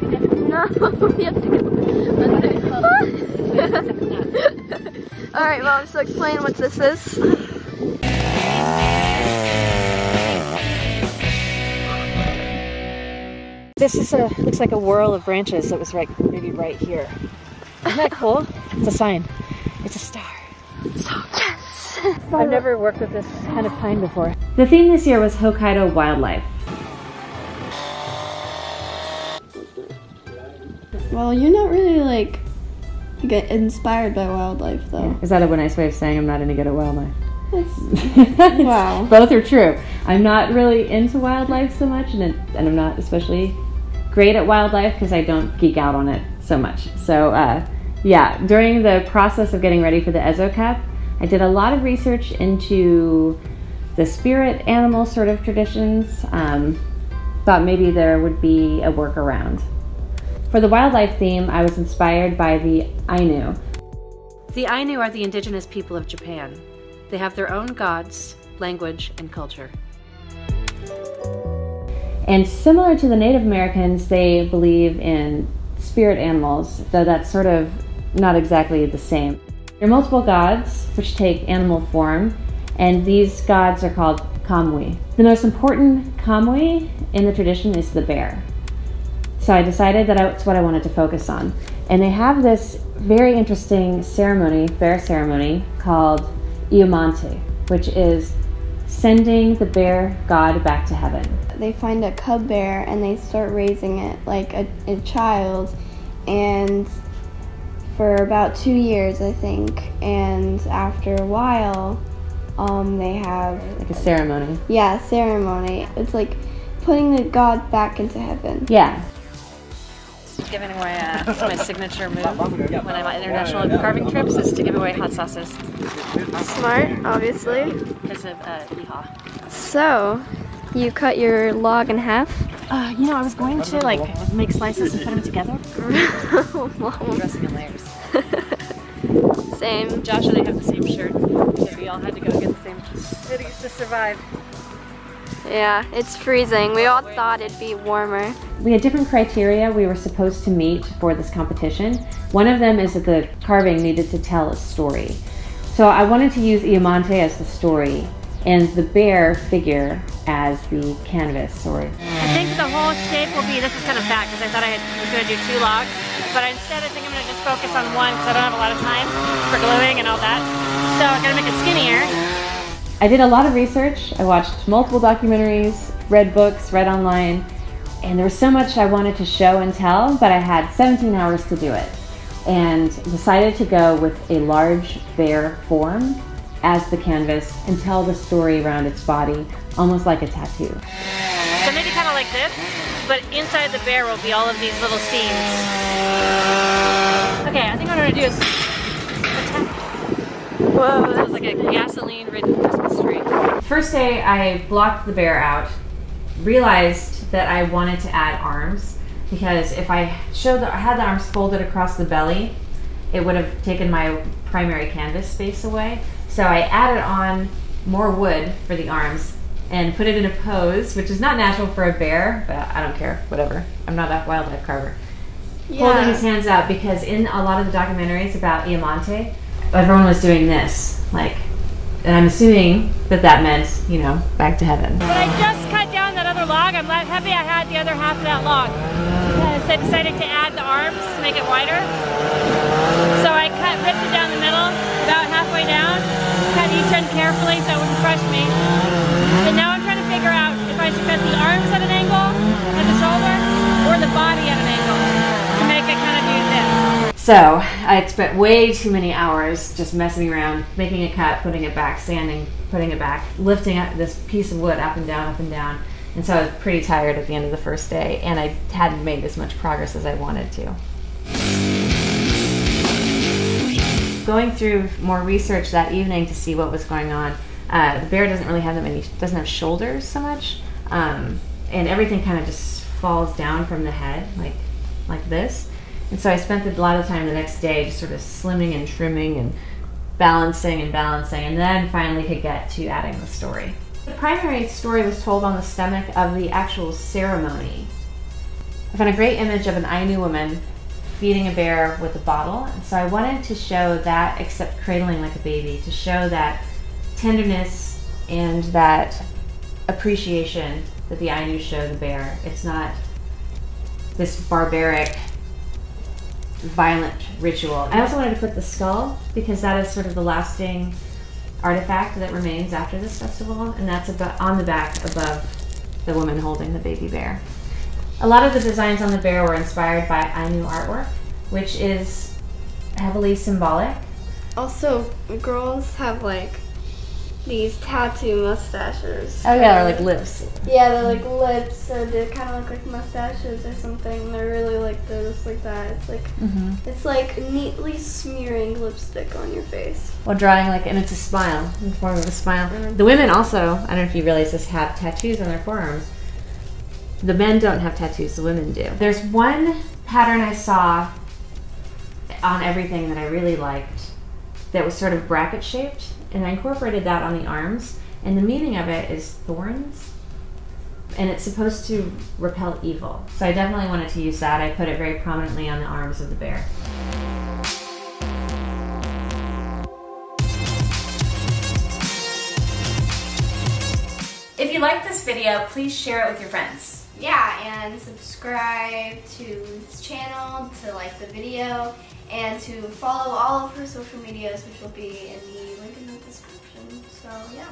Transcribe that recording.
No, we have to go. Alright, Mom, so explain what this is. This is looks like a whirl of branches that was maybe right here. Isn't that cool? It's a sign. It's a star. So, yes! I've never worked with this kind of pine before. The theme this year was Hokkaido wildlife. Well, you're not really like get inspired by wildlife though. Is that a nice way of saying I'm not any good at wildlife? Wow. Both are true. I'm not really into wildlife so much, and I'm not especially great at wildlife because I don't geek out on it so much. So yeah, during the process of getting ready for the EZO CUP, I did a lot of research into the spirit animal sort of traditions. Thought maybe there would be a workaround. For the wildlife theme, I was inspired by the Ainu. The Ainu are the indigenous people of Japan. They have their own gods, language, and culture. And similar to the Native Americans, they believe in spirit animals, though that's sort of not exactly the same. There are multiple gods which take animal form, and these gods are called Kamuy. The most important Kamuy in the tradition is the bear. So I decided that that's what I wanted to focus on. And they have this very interesting ceremony, bear ceremony, called Iomante, which is sending the bear god back to heaven. They find a cub bear and they start raising it like a child, and for about 2 years, I think. And after a while, they have like a ceremony. Yeah, ceremony. It's like putting the god back into heaven. Yeah. Giving away my signature move when I'm on international carving trips is to give away hot sauces. Smart, obviously. Because of yeehaw. So, you cut your log in half? You know, I was going to like make slices and put them together. Dressing in layers. Same. Josh and I have the same shirt because we all had to go get the same hoodies to survive. Yeah, it's freezing. We all thought it'd be warmer. We had different criteria we were supposed to meet for this competition. One of them is that the carving needed to tell a story. So I wanted to use Iomante as the story and the bear figure as the canvas story. I think the whole shape will be, this is kind of fat because I thought I was going to do 2 logs, but instead I think I'm going to just focus on one because I don't have a lot of time for gluing and all that. So I'm going to make it skinnier. I did a lot of research. I watched multiple documentaries, read books, read online, and there was so much I wanted to show and tell, but I had 17 hours to do it, and decided to go with a large bear form as the canvas and tell the story around its body, almost like a tattoo. So maybe kind of like this, but inside the bear will be all of these little seams. Okay, I think what I'm going to do is Whoa, that's like a gasoline-ridden Christmas tree. First day, I blocked the bear out, realized that I wanted to add arms, because if I had the arms folded across the belly, it would have taken my primary canvas space away. So I added on more wood for the arms and put it in a pose, which is not natural for a bear, but I don't care, whatever. I'm not a wildlife carver. Yeah. Holding his hands out, because in a lot of the documentaries about Iomante, everyone was doing this, like, and I'm assuming that that meant, you know, back to heaven. But I just cut down that other log. I'm happy I had the other half of that log. So I decided to add the arms to make it wider. So I ripped it down the middle, about halfway down, cut each end carefully so it wouldn't crush me. And now I'm trying to figure out if I should cut the arms at an angle, at the shoulder, or the body at an angle to make it kind of do this. So I spent way too many hours just messing around, making a cut, putting it back, sanding, putting it back, lifting up this piece of wood up and down, up and down. And so I was pretty tired at the end of the first day, and I hadn't made as much progress as I wanted to. Going through more research that evening to see what was going on, the bear doesn't really have that many, doesn't have shoulders so much, and everything kind of just falls down from the head, like this. And so I spent a lot of time the next day just sort of slimming and trimming and balancing, and then finally could get to adding the story. The primary story was told on the stomach of the actual ceremony. I found a great image of an Ainu woman feeding a bear with a bottle. And so I wanted to show that, except cradling like a baby, to show that tenderness and that appreciation that the Ainu show the bear. It's not this barbaric, violent ritual. I also wanted to put the skull because that is sort of the lasting artifact that remains after this festival, and that's on the back above the woman holding the baby bear. A lot of the designs on the bear were inspired by Ainu artwork, which is heavily symbolic. Also, girls have like these tattoo mustaches. Oh yeah, they're like lips. Yeah, they're like lips, or they kind of look like mustaches or something. They're really like, they're just like that. It's like, it's like neatly smearing lipstick on your face. Well, drawing like, and it's a smile, in the form of a smile. The women also, I don't know if you realize this, have tattoos on their forearms. The men don't have tattoos, the women do. There's one pattern I saw on everything that I really liked that was sort of bracket shaped, and I incorporated that on the arms, and the meaning of it is thorns, and it's supposed to repel evil. So I definitely wanted to use that. I put it very prominently on the arms of the bear. If you liked this video, please share it with your friends. Yeah, and subscribe to this channel, to like the video, and to follow all of her social medias, which will be in the link in the description. So yeah.